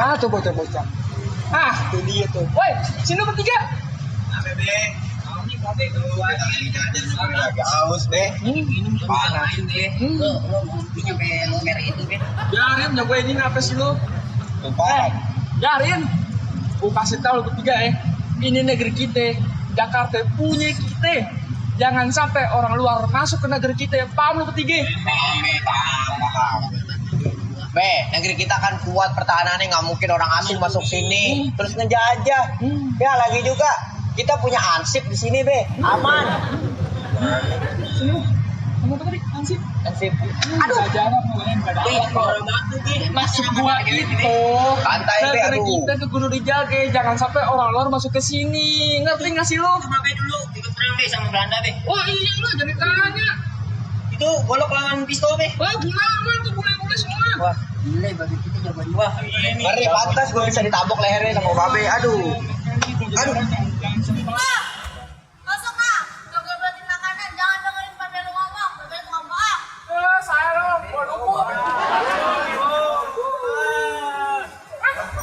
Ah, tuh bocah-bocah. Ah, itu dia tuh. Woi, sini bertiga. Apa be? Mau nih babe keluar lagi jajan agak haus be. Ini panas be. Lo punya be merek itu be. Biarin jagoin ini apa sih lo? Lupa. Biarin. Gua kasih tahu lo bertiga ya. Ini negeri kita. Jakarta punya kita. Jangan sampai orang luar masuk ke negeri kita. Paham lo bertiga? Paham. Be, negeri kita kan kuat pertahanannya, nggak mungkin orang asing masuk sini terus ngejajah. Ya lagi juga kita punya ansip di sini be, aman. Sini lo. Kamu apa tadi? Ansip. Ansip. Aduh. Jarak mulai nggak ada. Masuk gua itu. Santai be, Negeri aduh. kita tuh kudu dijaga. Jangan sampai orang luar masuk ke sini. Ngerti nggak sih lo? Babe dulu ikut perang be sama Belanda be. Wah iya lo jadi tanya. Itu golok lawan pistol be. Wah gimana tuh bule-bule semua. Wah, gila babe kita jagoan. Wah, ngeri pantas gue bisa ditabok lehernya sama babe. Aduh. Aduh. Masuk kak, jaga buatin makanan, jangan dengerin pada lu ngomong, pada lu ngomong. Saya lo, waduh.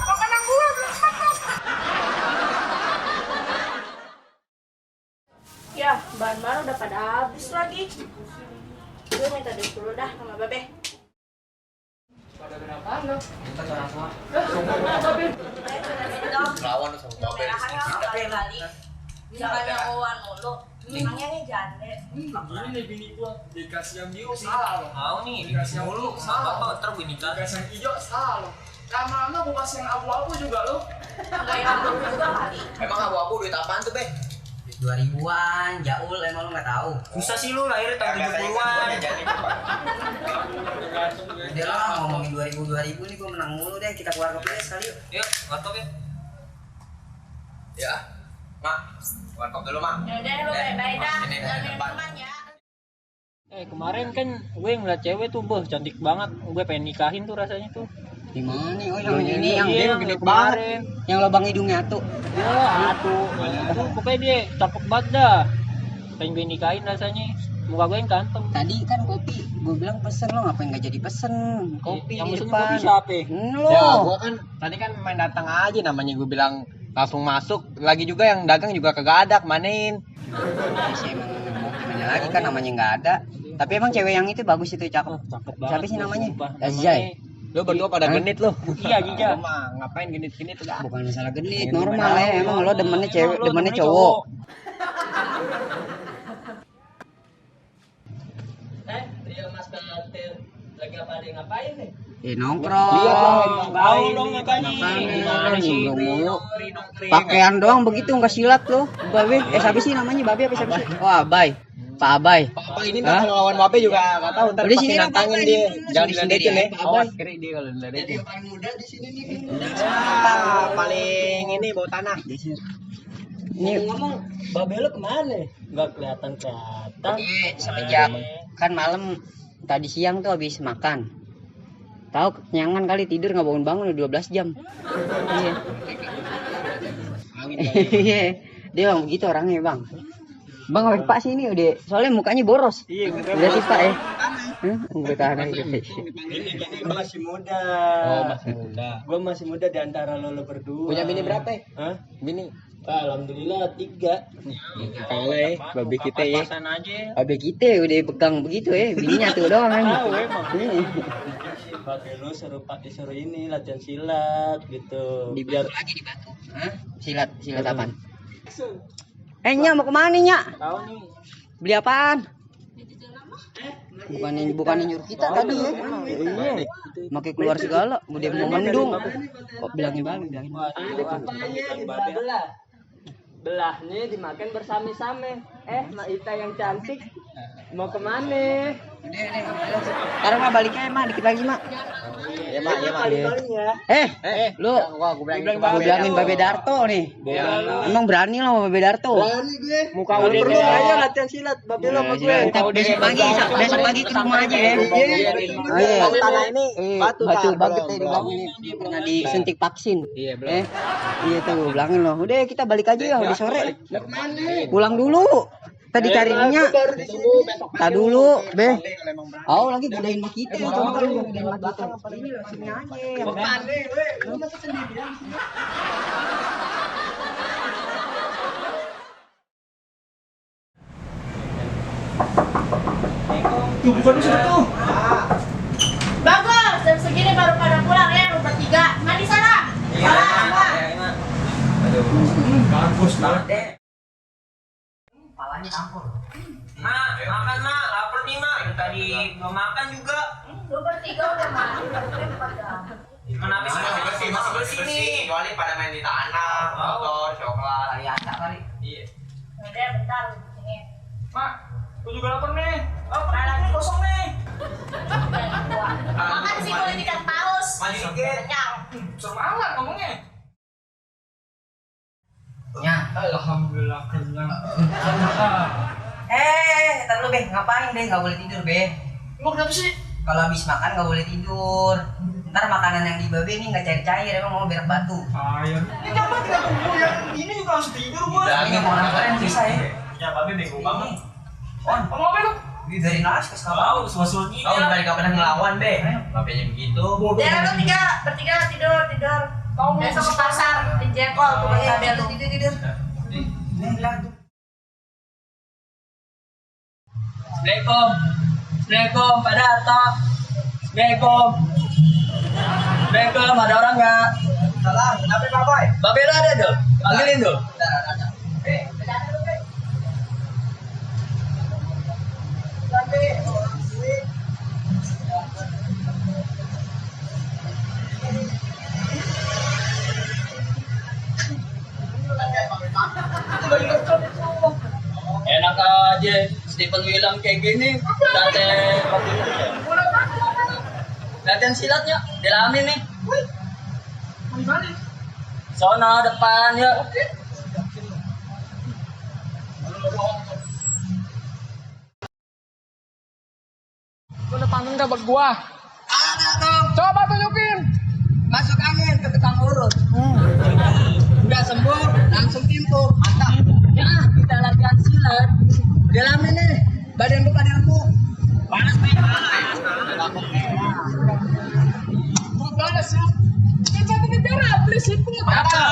Makanan gua belum matang. Ya, bahan baru udah pada habis lagi. Gue minta duit dulu dah sama Babe. Pada berapa lo? Kita orang tua. Babe. Lawan sama babe. Kali. Jangan nyawan mulu. Emangnya nih jande. Ini nih bini gua dikasih yang biru salah lo. Mau nih, Dikasih yang mulu biru sama salah. apa ntar gue nikah. Dikasih yang hijau salah lo. Lama-lama gua kasih yang abu-abu juga lo. Enggak yang dulu juga kali. Emang abu-abu duit apaan tuh be? 2000-an, Jaul emang lu nggak tahu. Susah sih lu lahir tahun 70-an. Udah lah ngomongin 2000 nih gua menang mulu deh, kita keluar ke PS kali yuk. Yuk, ngantuk ya. Ya. Mak, warkop dulu mak. Ya udah lu bye-bye dah. Ini Jangan depan. teman ya. Kemarin kan gue ngeliat cewek tuh, cantik banget. Gue pengen nikahin tuh rasanya tuh. Di mana? Oh yang ini yang Iya, gede kemarin. banget. Yang lubang hidungnya tuh. Ya, itu pokoknya dia cakep banget dah. Pengen gue nikahin rasanya. Muka gue yang ganteng. Tadi kan kopi, gue bilang pesen lo ngapain nggak jadi pesen kopi Yang di pesen depan. kopi siapa? Lo. Ya, gua kan tadi kan main datang aja namanya gue bilang langsung masuk. Lagi juga yang dagang juga kagak ada, kemanin. Sih emang mau gimana lagi kan namanya nggak ada. Tapi emang cewek yang itu bagus itu cakep. Cakep banget. Siapa sih namanya? Sumpah. Azizai. Lu berdua pada Hah? genit lu. Iya, Giga. Lu mah ngapain genit-genit udah. Bukan masalah genit, Ini normal gimana? ya. Emang lo demennya cewek, Emang lo demennya demennya cowok. Dia Mas Kater lagi apa ada ngapain nih? Nongkrong. Iya, Tahu dong makanya. Gimana sih mulu? Kering. Pakaian doang begitu nggak silat lo. Babe, siapa sih namanya? Babe apa siapa sih? Oh, Abai. Pak Abai. Apa ini ntar kalau lawan babe juga enggak tahu ntar Udah pasti sini kan nantangin Babe, dia. di Jangan sini diledekin sendiri ya. aja, Pak Awas Abai. kiri dia kalau diledekin. paling muda di sini nih. Paling ini bau tanah. Ini Ngomong, babe lu kemana? Gak kelihatan. semenjak kan malam tadi siang tuh habis makan. Tahu kenyangan kali tidur nggak bangun-bangun udah 12 jam. Iya. Iya. Dia bang begitu orangnya bang. Bang awet Pak sini udah soalnya mukanya boros. Iya, gue Udah sih Pak ya. Gue tahan aja. Ini masih muda. Oh, masih muda. Gue masih muda di antara lo berdua. Punya bini berapa ya? Hah? Bini. Alhamdulillah 3. Kalah ya, babe kita ya. Pasan aja. Babe kita udah pegang begitu ya, bininya tuh doang kan. Tahu emang. Pakai lu suruh ini latihan silat gitu. Biar lagi di batu. Hah? Silat apaan? Nyak mau kemana Nyak? Tahu nih. Beli apaan? Bukannya nyuruh kita tadi ya. Iya. Makai keluar segala, udah mau mendung. Kok bilangin babe, bilangin. Belahnya dimakan bersama-sama. Mak Ita yang cantik mau kemana? Sekarang mah baliknya emang dikit lagi mak. Ya mak, ya mak. Kali-kalinya. Lu Gua bilangin ke gue bilangin Babe Darto nih. Emang berani lo sama Babe Darto? Muka udah perlu aja latihan silat babe lo sama gue. Besok pagi ke rumah aja ya. Oh, iya. Tanah ini Batu Tar, banget belum, ya belum. dibilangin dia pernah disuntik vaksin. Iya, belum. Iya tuh bilangin lo. Udah kita balik aja ya udah sore. Pulang dulu. Tadi carinya. Tak dulu, Be. Oh, lagi godain mak kita. Coba kalian godain mak kita. Ini loh, sini aja. Tuh, bukan di situ tuh. Bagus, jam segini baru pada pulang ya, lu bertiga. Mandi sana. Bagus banget. Palanya campur. Mak, makan mak, lapar nih mak. Tadi belum makan juga. Lu bertiga udah mandi, bertiga pada. Kenapa sih masih bersih nih? Kecuali pada main di tanah, motor, coklat. Kali acak kali. Iya. Udah bentar, sini. Mak, aku juga lapar nih. Lapar lagi kosong nih. Makan sih kulit ikan paus. Maju dikit. Kenyang. Semangat ngomongnya. Ya. Alhamdulillah kenyang. Ntar lu, Be. Ngapain, Be? Nggak boleh tidur, Be. Emang kenapa sih? Kalau habis makan nggak boleh tidur. Ntar makanan yang di babe ini nggak cair-cair, emang mau berak batu. Air. Ini kenapa tidak tunggu yang ini juga langsung tidur gua. Ini makanan kalian bisa ya. Ya babe bego banget. Kamu ngapain lu? Dari nalas ke sekolah. Tahu susul gini. Kau dari kapan ngelawan, Be? Bapaknya begitu. Ya lu bertiga tidur. Kamu Besok ke pasar, dijekol tuh bang Sabel lu. Tidur. Assalamualaikum, Pak Darto. Assalamualaikum, ada orang nggak? Salah, kenapa Pak Boy? Babe lu ada tuh, panggilin tuh. Enak aja, Stephen William kayak gini, latihan silatnya, dilamin nih. Gimana? Sono depan ya. Lu ada pantun nggak buat gua? Ada dong. Coba tunjukin. Masuk angin ke tukang urut. Udah sembuh, langsung timpuk. Mantap. Ya, kita latihan silat. Dilamin nih, badan lu pada empuk. Panas nih. Mau balas ya? Kan satu negara, please itu. Apa?